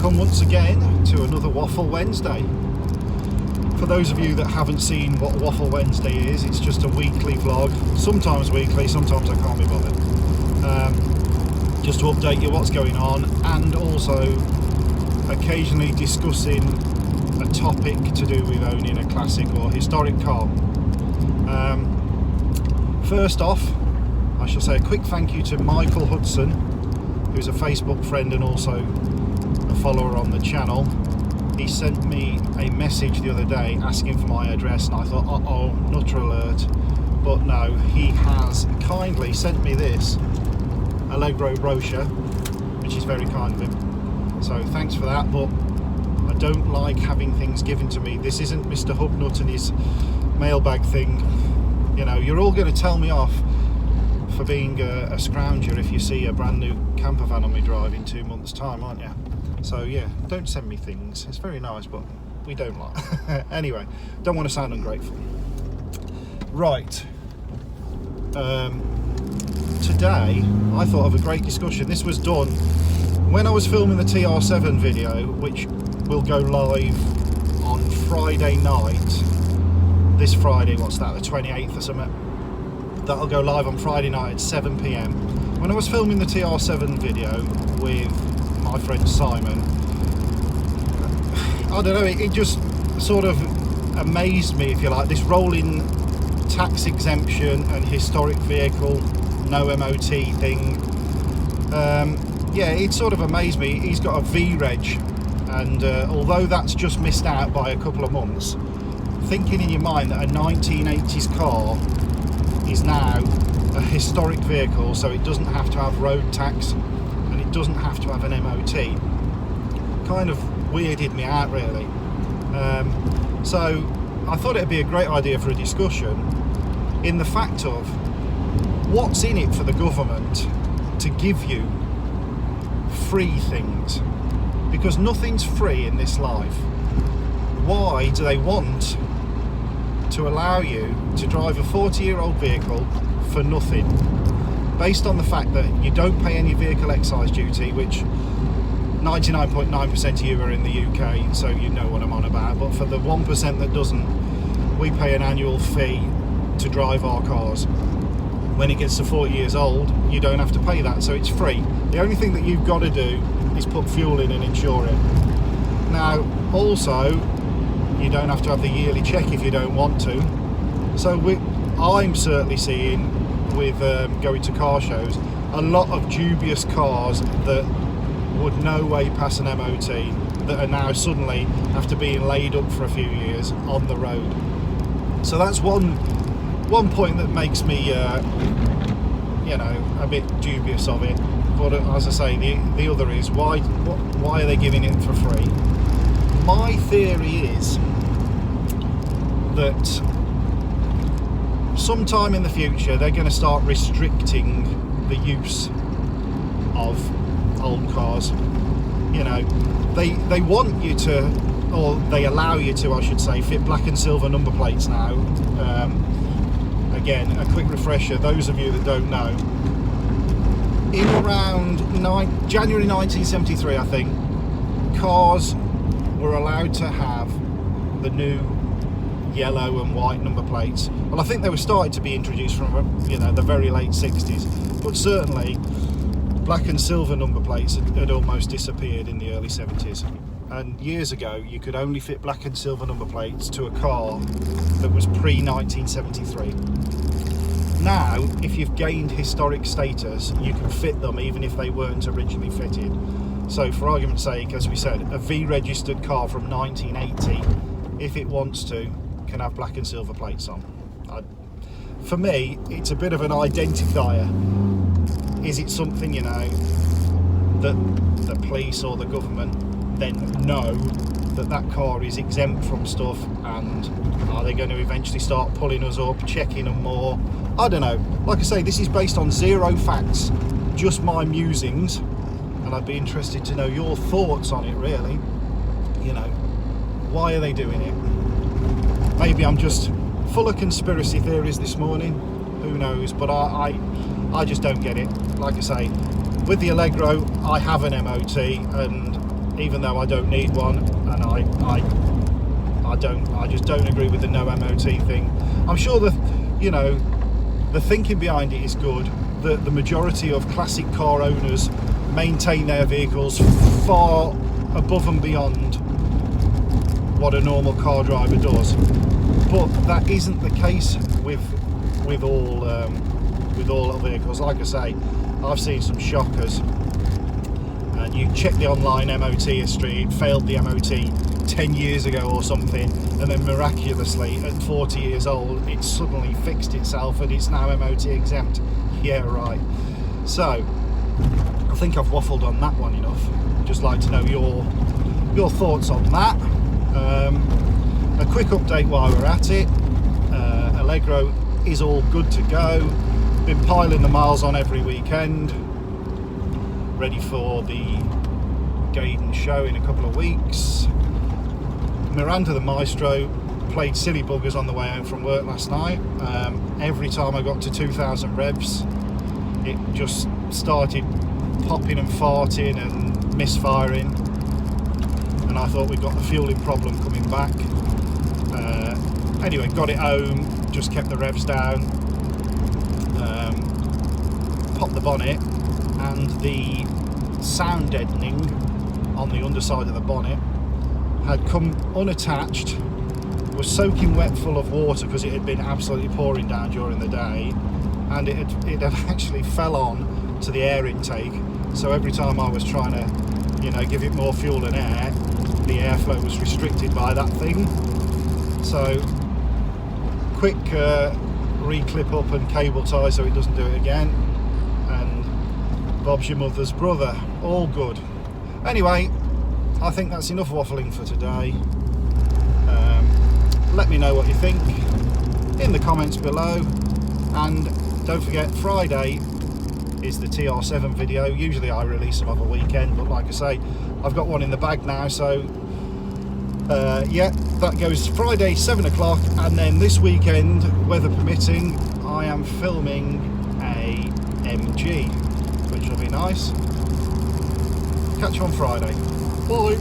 welcome once again to another Waffle Wednesday. For those of you that haven't seen what Waffle Wednesday is, it's just a weekly vlog, sometimes weekly, sometimes I can't be bothered. Just to update you what's going on, and also occasionally discussing a topic to do with owning a classic or historic car. First off, I shall say a quick thank you to Michael Hudson, who's a Facebook friend and also a follower on the channel. He sent me a message the other day asking for my address, and I thought, uh-oh, nutter alert. But no, he has kindly sent me this Allegro brochure, which is very kind of him. So thanks for that, but I don't like having things given to me. This isn't Mr. Hubnut and his mailbag thing. You know, you're all going to tell me off for being a scrounger if you see a brand new camper van on me drive in 2 months' time, aren't you? So yeah, don't send me things. It's very nice, but we don't like. Anyway, don't want to sound ungrateful. Right. Today, I thought of a great discussion. This was done when I was filming the TR7 video, which will go live on Friday night. This Friday, what's that, the 28th or something? That'll go live on Friday night at 7 PM. When I was filming the TR7 video with my friend Simon, I don't know, it just sort of amazed me, if you like, this rolling tax exemption and historic vehicle, no MOT thing. Yeah, it sort of amazed me. He's got a V-Reg, and although that's just missed out by a couple of months, thinking in your mind that a 1980s car is now a historic vehicle, so it doesn't have to have road tax and it doesn't have to have an MOT, kind of weirded me out, really. So I thought it'd be a great idea for a discussion in the fact of what's in it for the government to give you free things, because nothing's free in this life. Why do they want to allow you to drive a 40-year-old vehicle for nothing, based on the fact that you don't pay any vehicle excise duty, which 99.9% of you are in the UK, so you know what I'm on about, but for the 1% that doesn't, we pay an annual fee to drive our cars. When it gets to 40 years old, you don't have to pay that, so it's free. The only thing that you've got to do is put fuel in and insure it. Now, also, you don't have to have the yearly check if you don't want to. So I'm certainly seeing, with going to car shows, a lot of dubious cars that would no way pass an MOT that are now suddenly, after being laid up for a few years, on the road. So that's one point that makes me, you know, a bit dubious of it. But as I say, the other is why are they giving it for free? My theory is that sometime in the future they're going to start restricting the use of old cars. You know, they want you to, or they allow you to, I should say, fit black and silver number plates now. Again, a quick refresher, those of you that don't know, in around January 1973, I think, cars were allowed to have the new yellow and white number plates. Well, I think they were starting to be introduced from, you know, the very late 60s, but certainly black and silver number plates had almost disappeared in the early 70s. And years ago, you could only fit black and silver number plates to a car that was pre-1973. Now, if you've gained historic status, you can fit them even if they weren't originally fitted. So for argument's sake, as we said, a V-registered car from 1980, if it wants to, can have black and silver plates on. For me, it's a bit of an identifier. Is it something, you know, that the police or the government then know that that car is exempt from stuff, and are they going to eventually start pulling us up, checking them more? I don't know. Like I say, this is based on zero facts, just my musings, and I'd be interested to know your thoughts on it, really. You know, why are they doing it? Maybe I'm just full of conspiracy theories this morning, who knows, but I just don't get it. Like I say, with the Allegro, I have an MOT, and even though I don't need one, and I just don't agree with the no MOT thing. I'm sure that, you know, the thinking behind it is good. The majority of classic car owners maintain their vehicles far above and beyond what a normal car driver does, but that isn't the case with all vehicles. Like I say, I've seen some shockers, and you check the online MOT history, it failed the MOT 10 years ago or something, and then miraculously at 40 years old it suddenly fixed itself and it's now MOT exempt. Yeah, right. So I think I've waffled on that one enough. Just like to know your thoughts on that. A quick update while we're at it. Allegro is all good to go. Been piling the miles on every weekend, ready for the Gaydon show in a couple of weeks. Miranda the Maestro played silly buggers on the way home from work last night. Every time I got to 2,000 revs, it just started popping and farting and misfiring, and I thought we'd got the fueling problem coming back. Anyway, got it home, just kept the revs down, popped the bonnet, and the sound deadening on the underside of the bonnet had come unattached, was soaking wet full of water because it had been absolutely pouring down during the day, and it had actually fell on to the air intake. So every time I was trying to, you know, give it more fuel and air, the airflow was restricted by that thing. So quick reclip up and cable tie so it doesn't do it again, and Bob's your mother's brother. All good. Anyway, I think that's enough waffling for today. Let me know what you think in the comments below, and don't forget, Friday is the TR7 video. Usually I release them over a weekend, but like I say, I've got one in the bag now, so yeah, that goes Friday 7 o'clock, and then this weekend, weather permitting, I am filming a MG, which will be nice. Catch you on Friday. Bye.